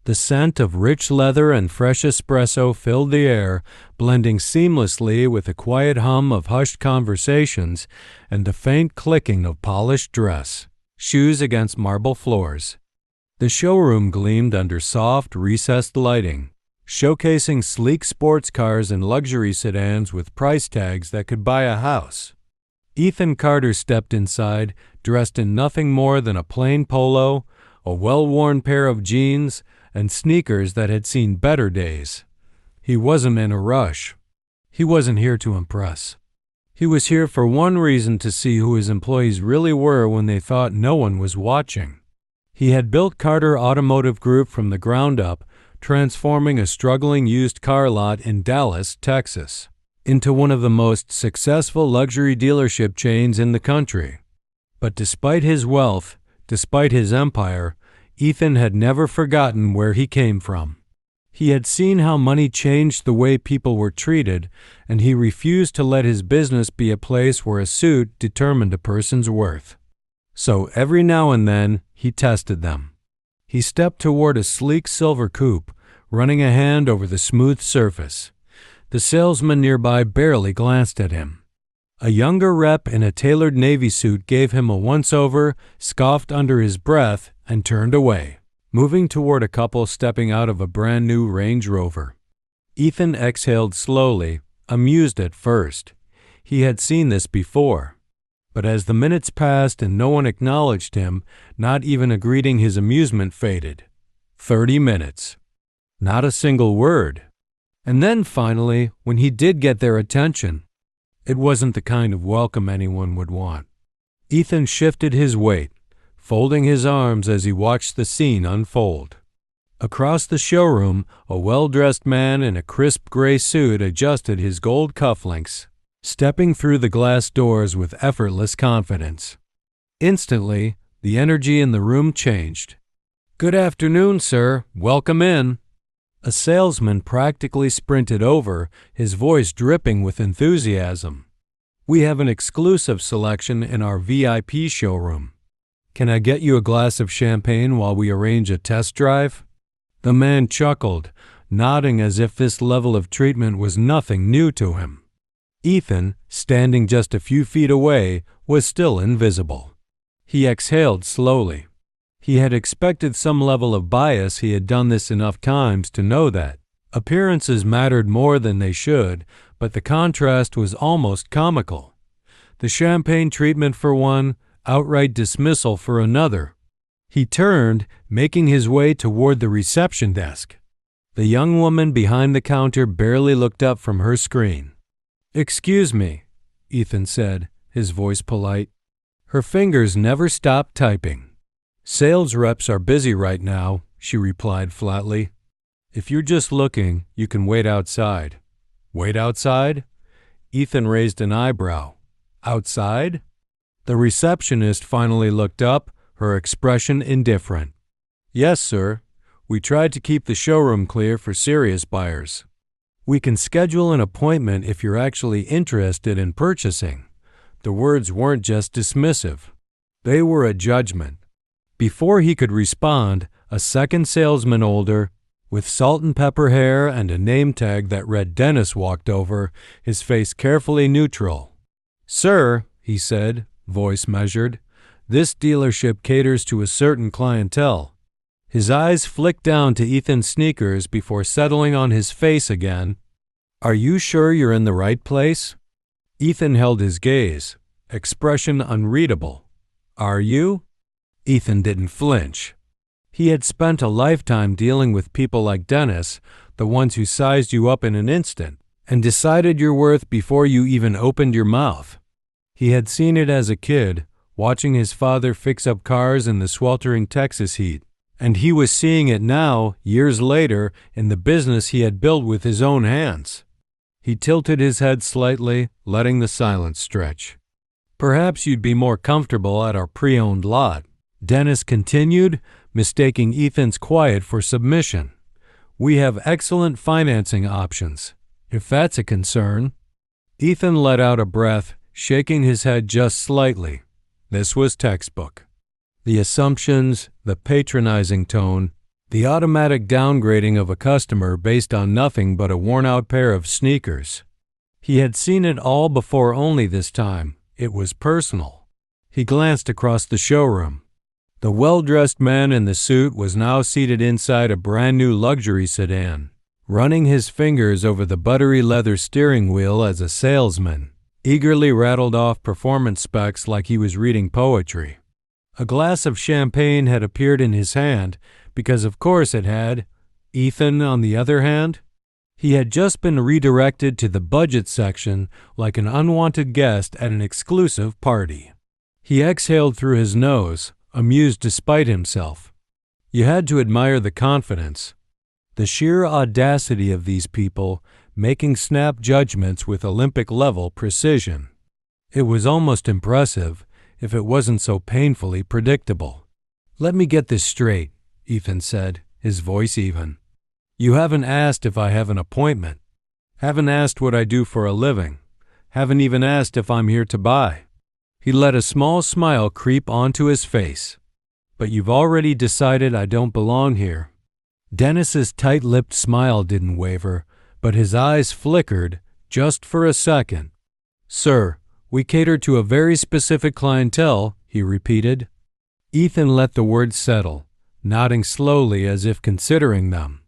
The scent of rich leather and fresh espresso filled the air, blending seamlessly with the quiet hum of hushed conversations and the faint clicking of polished dress, shoes against marble floors. The showroom gleamed under soft, recessed lighting, showcasing sleek sports cars and luxury sedans with price tags that could buy a house. Ethan Carter stepped inside, dressed in nothing more than a plain polo, a well-worn pair of jeans, and sneakers that had seen better days. He wasn't in a rush. He wasn't here to impress. He was here for one reason: to see who his employees really were when they thought no one was watching. He had built Carter Automotive Group from the ground up, transforming a struggling used car lot in Dallas, Texas, into one of the most successful luxury dealership chains in the country. But despite his wealth, despite his empire, Ethan had never forgotten where he came from. He had seen how money changed the way people were treated, and he refused to let his business be a place where a suit determined a person's worth. So every now and then, he tested them. He stepped toward a sleek silver coupe, running a hand over the smooth surface. The salesman nearby barely glanced at him. A younger rep in a tailored navy suit gave him a once-over, scoffed under his breath, and turned away, moving toward a couple stepping out of a brand-new Range Rover. Ethan exhaled slowly, amused at first. He had seen this before. But as the minutes passed and no one acknowledged him, not even a greeting, his amusement faded. 30 minutes. Not a single word. And then finally, when he did get their attention, it wasn't the kind of welcome anyone would want. Ethan shifted his weight, folding his arms as he watched the scene unfold. Across the showroom, a well-dressed man in a crisp gray suit adjusted his gold cufflinks, stepping through the glass doors with effortless confidence. Instantly, the energy in the room changed. "Good afternoon, sir. Welcome in." A salesman practically sprinted over, his voice dripping with enthusiasm. "We have an exclusive selection in our VIP showroom. Can I get you a glass of champagne while we arrange a test drive?" The man chuckled, nodding as if this level of treatment was nothing new to him. Ethan, standing just a few feet away, was still invisible. He exhaled slowly. He had expected some level of bias. He had done this enough times to know that appearances mattered more than they should, but the contrast was almost comical. The champagne treatment for one, outright dismissal for another. He turned, making his way toward the reception desk. The young woman behind the counter barely looked up from her screen. "Excuse me," Ethan said, his voice polite. Her fingers never stopped typing. "Sales reps are busy right now," she replied flatly. "If you're just looking, you can wait outside." "Wait outside?" Ethan raised an eyebrow. "Outside?" The receptionist finally looked up, her expression indifferent. "Yes, sir. We tried to keep the showroom clear for serious buyers. We can schedule an appointment if you're actually interested in purchasing." The words weren't just dismissive. They were a judgment. Before he could respond, a second salesman, older, with salt and pepper hair and a name tag that read Dennis, walked over, his face carefully neutral. "Sir," he said, voice measured, "this dealership caters to a certain clientele." His eyes flicked down to Ethan's sneakers before settling on his face again. "Are you sure you're in the right place?" Ethan held his gaze, expression unreadable. "Are you?" Ethan didn't flinch. He had spent a lifetime dealing with people like Dennis, the ones who sized you up in an instant and decided your worth before you even opened your mouth. He had seen it as a kid, watching his father fix up cars in the sweltering Texas heat, and he was seeing it now, years later, in the business he had built with his own hands. He tilted his head slightly, letting the silence stretch. "Perhaps you'd be more comfortable at our pre-owned lot," Dennis continued, mistaking Ethan's quiet for submission. "We have excellent financing options, if that's a concern." Ethan let out a breath, shaking his head just slightly. This was textbook. The assumptions, the patronizing tone, The automatic downgrading of a customer based on nothing but a worn-out pair of sneakers. He had seen it all before, only this time it was personal. He glanced across the showroom. The well-dressed man in the suit was now seated inside a brand-new luxury sedan, running his fingers over the buttery leather steering wheel as a salesman eagerly rattled off performance specs like he was reading poetry. A glass of champagne had appeared in his hand, because of course it had. Ethan, on the other hand, he had just been redirected to the budget section like an unwanted guest at an exclusive party. He exhaled through his nose, amused despite himself. You had to admire the confidence, the sheer audacity of these people making snap judgments with Olympic-level precision. It was almost impressive if it wasn't so painfully predictable. "Let me get this straight," Ethan said, his voice even. "You haven't asked if I have an appointment. Haven't asked what I do for a living. Haven't even asked if I'm here to buy." He let a small smile creep onto his face. "But you've already decided I don't belong here." Dennis's tight-lipped smile didn't waver, but his eyes flickered just for a second. "Sir, we cater to a very specific clientele," he repeated. Ethan let the words settle, nodding slowly as if considering them.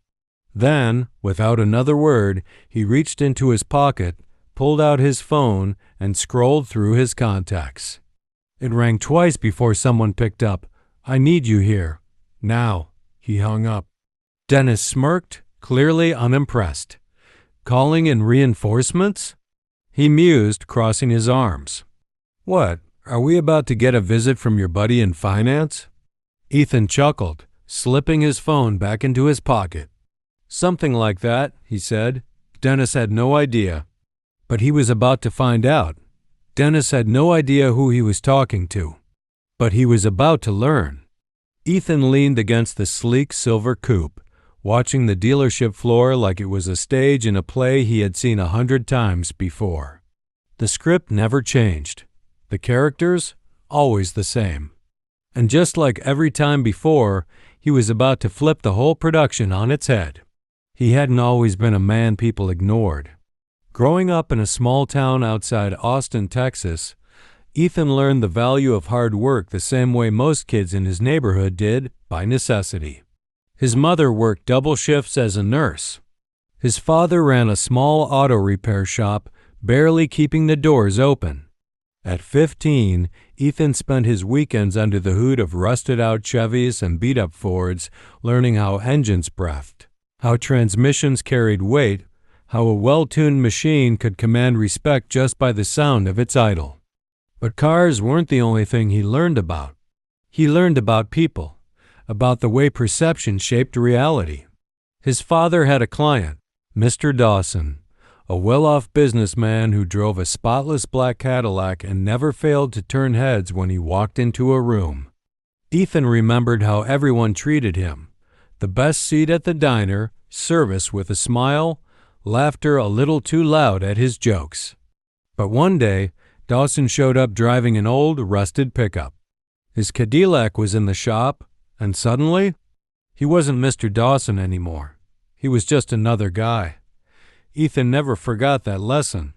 Then, without another word, he reached into his pocket, pulled out his phone, and scrolled through his contacts. It rang twice before someone picked up. "I need you here. Now." He hung up. Dennis smirked, clearly unimpressed. "Calling in reinforcements?" He mused, crossing his arms. "What, are we about to get a visit from your buddy in finance?" Ethan chuckled, slipping his phone back into his pocket. "Something like that," he said. Dennis had no idea. But he was about to find out. Dennis had no idea who he was talking to. But he was about to learn. Ethan leaned against the sleek silver coupe, watching the dealership floor like it was a stage in a play he had seen 100 times before. The script never changed. The characters, always the same. And just like every time before, he was about to flip the whole production on its head. He hadn't always been a man people ignored. Growing up in a small town outside Austin, Texas, Ethan learned the value of hard work the same way most kids in his neighborhood did, by necessity. His mother worked double shifts as a nurse. His father ran a small auto repair shop, barely keeping the doors open. At 15, Ethan spent his weekends under the hood of rusted-out Chevys and beat-up Fords, learning how engines breathed, how transmissions carried weight, how a well-tuned machine could command respect just by the sound of its idle. But cars weren't the only thing he learned about. He learned about people, about the way perception shaped reality. His father had a client, Mr. Dawson, a well-off businessman who drove a spotless black Cadillac and never failed to turn heads when he walked into a room. Ethan remembered how everyone treated him. The best seat at the diner, service with a smile, laughter a little too loud at his jokes. But one day, Dawson showed up driving an old, rusted pickup. His Cadillac was in the shop, and suddenly, he wasn't Mr. Dawson anymore. He was just another guy. Ethan never forgot that lesson.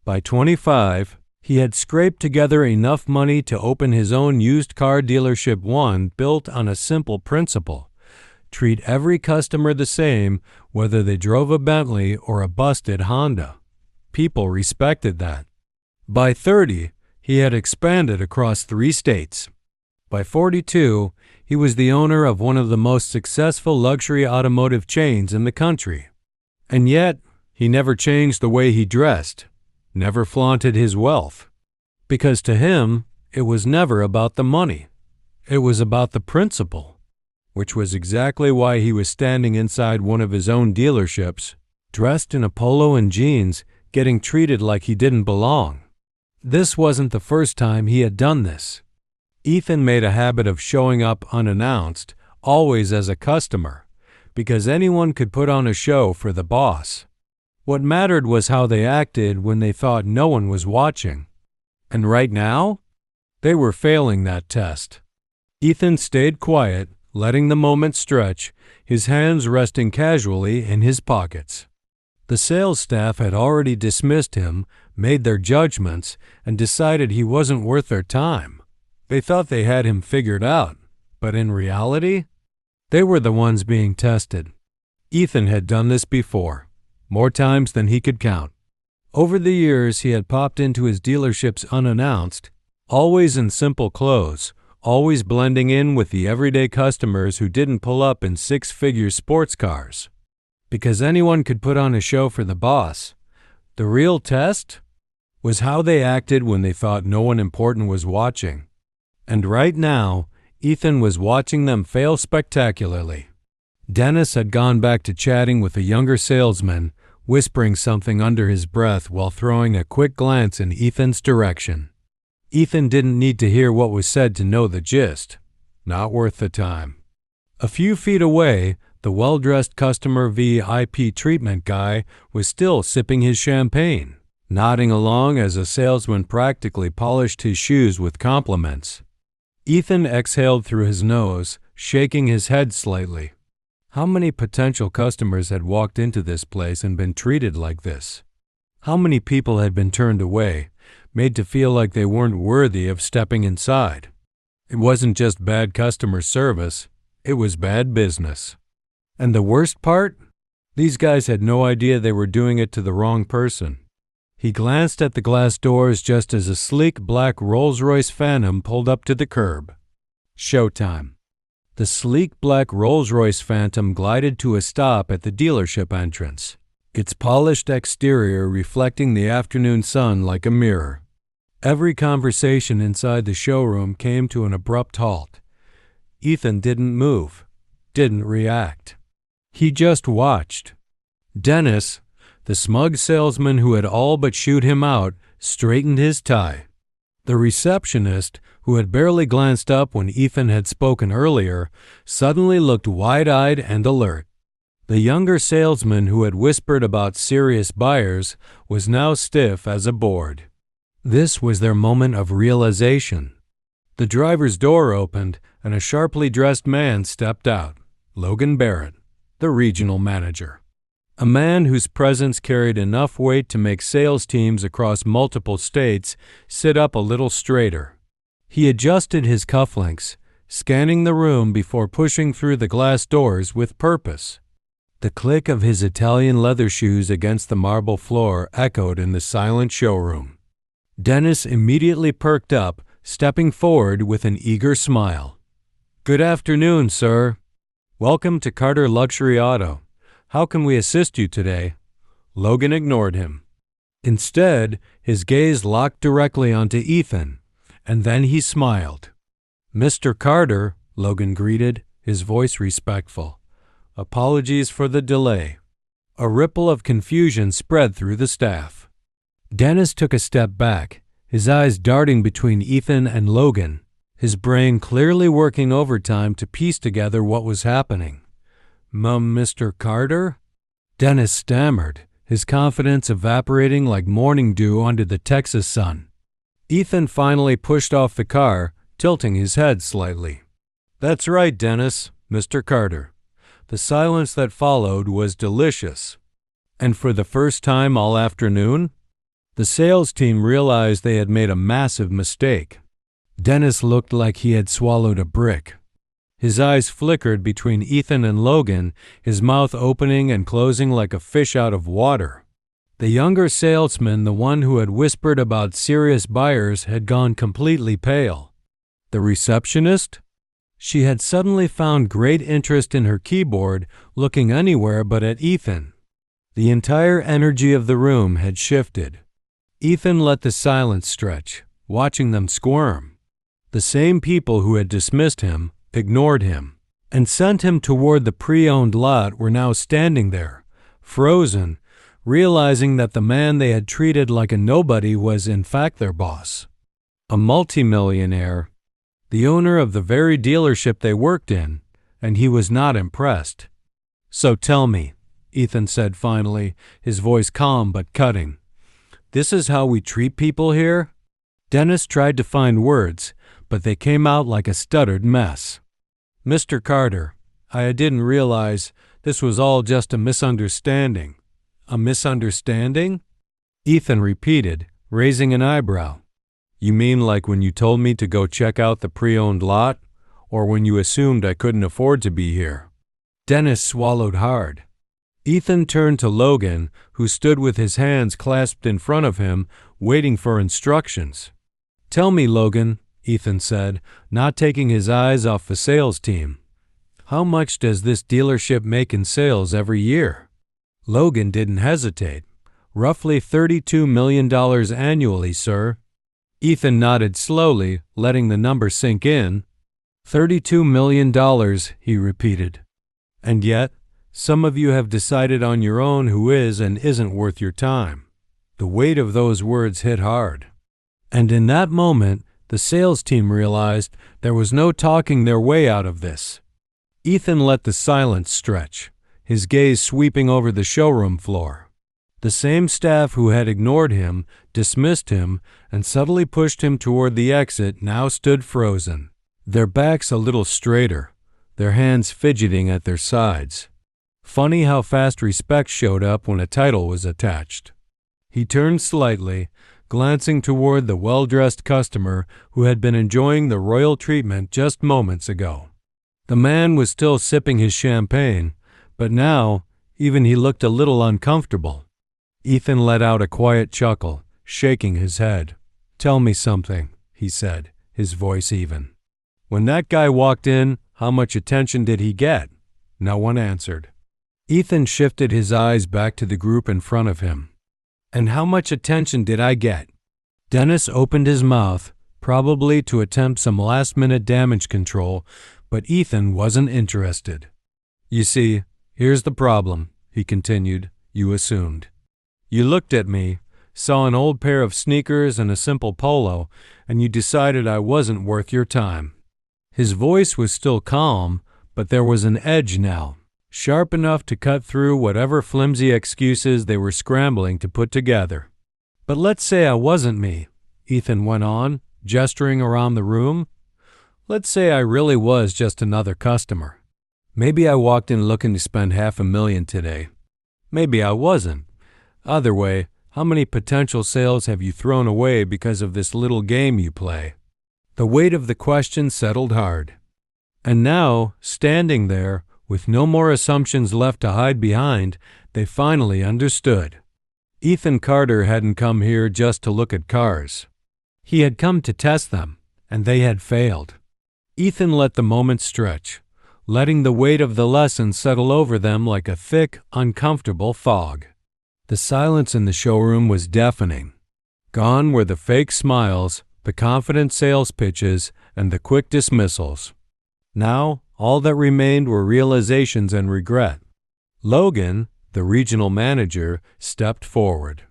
By 25, he had scraped together enough money to open his own used car dealership, one built on a simple principle: treat every customer the same, whether they drove a Bentley or a busted Honda. People respected that. By 30, he had expanded across 3 states. By 42, he was the owner of one of the most successful luxury automotive chains in the country. And yet, he never changed the way he dressed, never flaunted his wealth. Because to him, it was never about the money. It was about the principle, which was exactly why he was standing inside one of his own dealerships, dressed in a polo and jeans, getting treated like he didn't belong. This wasn't the first time he had done this. Ethan made a habit of showing up unannounced, always as a customer, because anyone could put on a show for the boss. What mattered was how they acted when they thought no one was watching. And right now, they were failing that test. Ethan stayed quiet, letting the moment stretch, his hands resting casually in his pockets. The sales staff had already dismissed him, made their judgments, and decided he wasn't worth their time. They thought they had him figured out, but in reality, they were the ones being tested. Ethan had done this before, more times than he could count. Over the years, he had popped into his dealerships unannounced, always in simple clothes, always blending in with the everyday customers who didn't pull up in six-figure sports cars. Because anyone could put on a show for the boss. The real test was how they acted when they thought no one important was watching. And right now, Ethan was watching them fail spectacularly. Dennis had gone back to chatting with a younger salesman, whispering something under his breath while throwing a quick glance in Ethan's direction. Ethan didn't need to hear what was said to know the gist. Not worth the time. A few feet away, the well-dressed customer VIP treatment guy was still sipping his champagne, nodding along as a salesman practically polished his shoes with compliments. Ethan exhaled through his nose, shaking his head slightly. How many potential customers had walked into this place and been treated like this? How many people had been turned away, made to feel like they weren't worthy of stepping inside? It wasn't just bad customer service, it was bad business. And the worst part? These guys had no idea they were doing it to the wrong person. He glanced at the glass doors just as a sleek black Rolls-Royce Phantom pulled up to the curb. Showtime. The sleek black Rolls-Royce Phantom glided to a stop at the dealership entrance, its polished exterior reflecting the afternoon sun like a mirror. Every conversation inside the showroom came to an abrupt halt. Ethan didn't move, didn't react. He just watched. Dennis, the smug salesman who had all but shooed him out, straightened his tie. The receptionist, who had barely glanced up when Ethan had spoken earlier, suddenly looked wide-eyed and alert. The younger salesman who had whispered about serious buyers was now stiff as a board. This was their moment of realization. The driver's door opened, and a sharply dressed man stepped out, Logan Barrett, the regional manager. A man whose presence carried enough weight to make sales teams across multiple states sit up a little straighter. He adjusted his cufflinks, scanning the room before pushing through the glass doors with purpose. The click of his Italian leather shoes against the marble floor echoed in the silent showroom. Dennis immediately perked up, stepping forward with an eager smile. "Good afternoon, sir. Welcome to Carter Luxury Auto. How can we assist you today?" Logan ignored him. Instead, his gaze locked directly onto Ethan, and then he smiled. "Mr. Carter," Logan greeted, his voice respectful. "Apologies for the delay." A ripple of confusion spread through the staff. Dennis took a step back, his eyes darting between Ethan and Logan, his brain clearly working overtime to piece together what was happening. Mr. Carter?" Dennis stammered, his confidence evaporating like morning dew under the Texas sun. Ethan finally pushed off the car, tilting his head slightly. "That's right, Dennis, Mr. Carter." The silence that followed was delicious. And for the first time all afternoon, the sales team realized they had made a massive mistake. Dennis looked like he had swallowed a brick. His eyes flickered between Ethan and Logan, his mouth opening and closing like a fish out of water. The younger salesman, the one who had whispered about serious buyers, had gone completely pale. The receptionist? She had suddenly found great interest in her keyboard, looking anywhere but at Ethan. The entire energy of the room had shifted. Ethan let the silence stretch, watching them squirm. The same people who had dismissed him, ignored him, and sent him toward the pre-owned lot were now standing there, frozen, realizing that the man they had treated like a nobody was in fact their boss. A multimillionaire, the owner of the very dealership they worked in, and he was not impressed. "So tell me," Ethan said finally, his voice calm but cutting, "this is how we treat people here?" Dennis tried to find words, but they came out like a stuttered mess. "Mr. Carter, I didn't realize this was all just a misunderstanding." "A misunderstanding?" Ethan repeated, raising an eyebrow. "You mean like when you told me to go check out the pre-owned lot? Or when you assumed I couldn't afford to be here?" Dennis swallowed hard. Ethan turned to Logan, who stood with his hands clasped in front of him, waiting for instructions. "Tell me, Logan," Ethan said, not taking his eyes off the sales team. "How much does this dealership make in sales every year?" Logan didn't hesitate. "Roughly $32 million annually, sir." Ethan nodded slowly, letting the number sink in. $32 million, he repeated. "And yet, some of you have decided on your own who is and isn't worth your time." The weight of those words hit hard. And in that moment, the sales team realized there was no talking their way out of this. Ethan let the silence stretch, his gaze sweeping over the showroom floor. The same staff who had ignored him, dismissed him, and subtly pushed him toward the exit now stood frozen, their backs a little straighter, their hands fidgeting at their sides. Funny how fast respect showed up when a title was attached. He turned slightly, glancing toward the well-dressed customer who had been enjoying the royal treatment just moments ago. The man was still sipping his champagne, but now even he looked a little uncomfortable. Ethan let out a quiet chuckle, shaking his head. "Tell me something," he said, his voice even. "When that guy walked in, how much attention did he get?" No one answered. Ethan shifted his eyes back to the group in front of him. "And how much attention did I get?" Dennis opened his mouth, probably to attempt some last-minute damage control, but Ethan wasn't interested. "You see, here's the problem," he continued. "You assumed. You looked at me, saw an old pair of sneakers and a simple polo, and you decided I wasn't worth your time." His voice was still calm, but there was an edge now, sharp enough to cut through whatever flimsy excuses they were scrambling to put together. "But let's say I wasn't me," Ethan went on, gesturing around the room. "Let's say I really was just another customer. Maybe I walked in looking to spend $500,000 today. Maybe I wasn't. Either way, how many potential sales have you thrown away because of this little game you play?" The weight of the question settled hard. And now, standing there, with no more assumptions left to hide behind, they finally understood. Ethan Carter hadn't come here just to look at cars. He had come to test them, and they had failed. Ethan let the moment stretch, letting the weight of the lesson settle over them like a thick, uncomfortable fog. The silence in the showroom was deafening. Gone were the fake smiles, the confident sales pitches, and the quick dismissals. Now, all that remained were realizations and regret. Logan, the regional manager, stepped forward.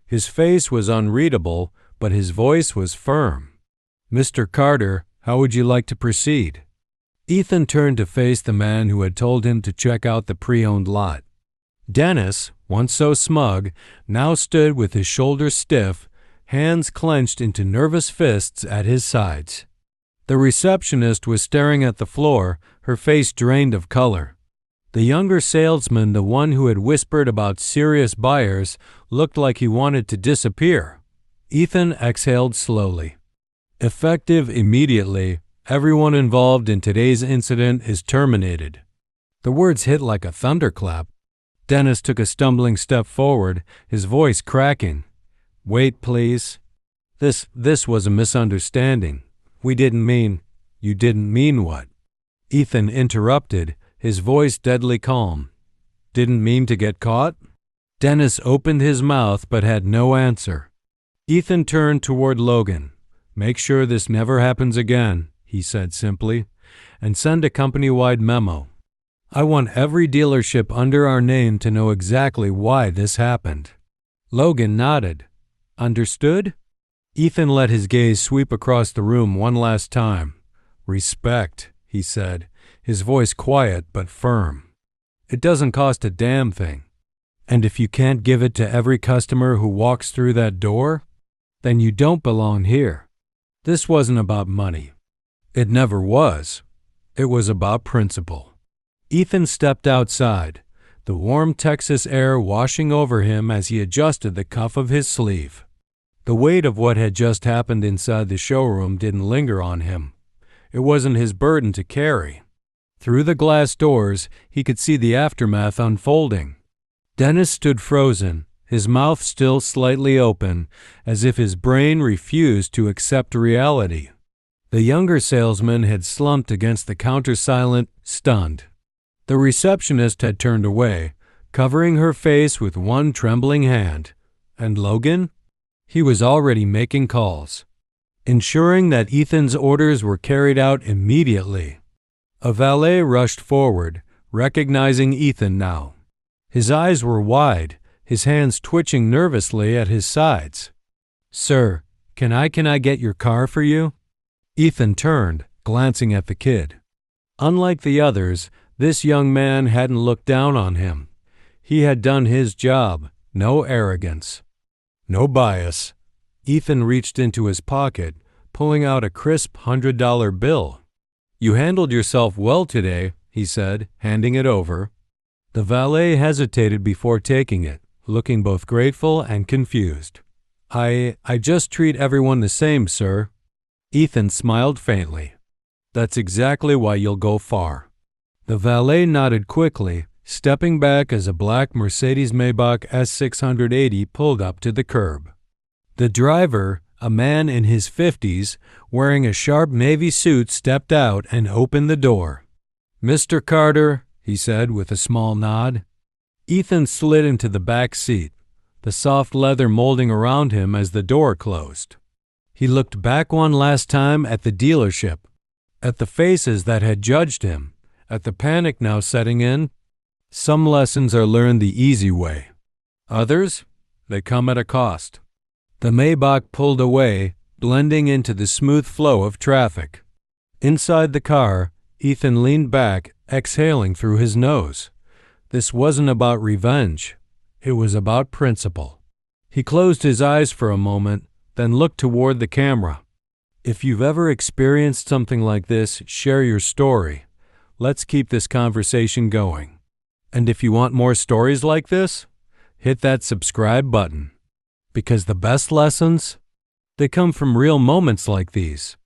His face was unreadable, but his voice was firm. "Mr. Carter, how would you like to proceed?" Ethan turned to face the man who had told him to check out the pre-owned lot. Dennis, once so smug, now stood with his shoulders stiff, hands clenched into nervous fists at his sides. The receptionist was staring at the floor, her face drained of color. The younger salesman, the one who had whispered about serious buyers, looked like he wanted to disappear. Ethan exhaled slowly. "Effective immediately, everyone involved in today's incident is terminated." The words hit like a thunderclap. Dennis took a stumbling step forward, his voice cracking. "Wait, please. This was a misunderstanding. We didn't mean—" "You didn't mean what?" Ethan interrupted, his voice deadly calm. "Didn't mean to get caught?" Dennis opened his mouth but had no answer. Ethan turned toward Logan. "Make sure this never happens again," he said simply, "and send a company-wide memo. I want every dealership under our name to know exactly why this happened." Logan nodded. "Understood?" Ethan let his gaze sweep across the room one last time. "Respect," he said, his voice quiet but firm. "It doesn't cost a damn thing. And if you can't give it to every customer who walks through that door, then you don't belong here." This wasn't about money. It never was. It was about principle. Ethan stepped outside, the warm Texas air washing over him as he adjusted the cuff of his sleeve. The weight of what had just happened inside the showroom didn't linger on him. It wasn't his burden to carry. Through the glass doors, he could see the aftermath unfolding. Dennis stood frozen, his mouth still slightly open, as if his brain refused to accept reality. The younger salesman had slumped against the counter, silent, stunned. The receptionist had turned away, covering her face with one trembling hand. And Logan? He was already making calls, ensuring that Ethan's orders were carried out immediately. A valet rushed forward, recognizing Ethan now. His eyes were wide, his hands twitching nervously at his sides. "Sir, can I get your car for you?" Ethan turned, glancing at the kid. Unlike the others, this young man hadn't looked down on him. He had done his job, no arrogance, no bias. Ethan reached into his pocket, pulling out a crisp $100 bill. "You handled yourself well today," he said, handing it over. The valet hesitated before taking it, looking both grateful and confused. I just treat everyone the same, sir." Ethan smiled faintly. "That's exactly why you'll go far." The valet nodded quickly, stepping back as a black Mercedes-Maybach S680 pulled up to the curb. The driver, a man in his 50s, wearing a sharp navy suit, stepped out and opened the door. "Mr. Carter," he said with a small nod. Ethan slid into the back seat, the soft leather molding around him as the door closed. He looked back one last time at the dealership, at the faces that had judged him, at the panic now setting in. Some lessons are learned the easy way. Others, they come at a cost. The Maybach pulled away, blending into the smooth flow of traffic. Inside the car, Ethan leaned back, exhaling through his nose. This wasn't about revenge. It was about principle. He closed his eyes for a moment, then looked toward the camera. If you've ever experienced something like this, share your story. Let's keep this conversation going. And if you want more stories like this, hit that subscribe button. Because the best lessons, they come from real moments like these.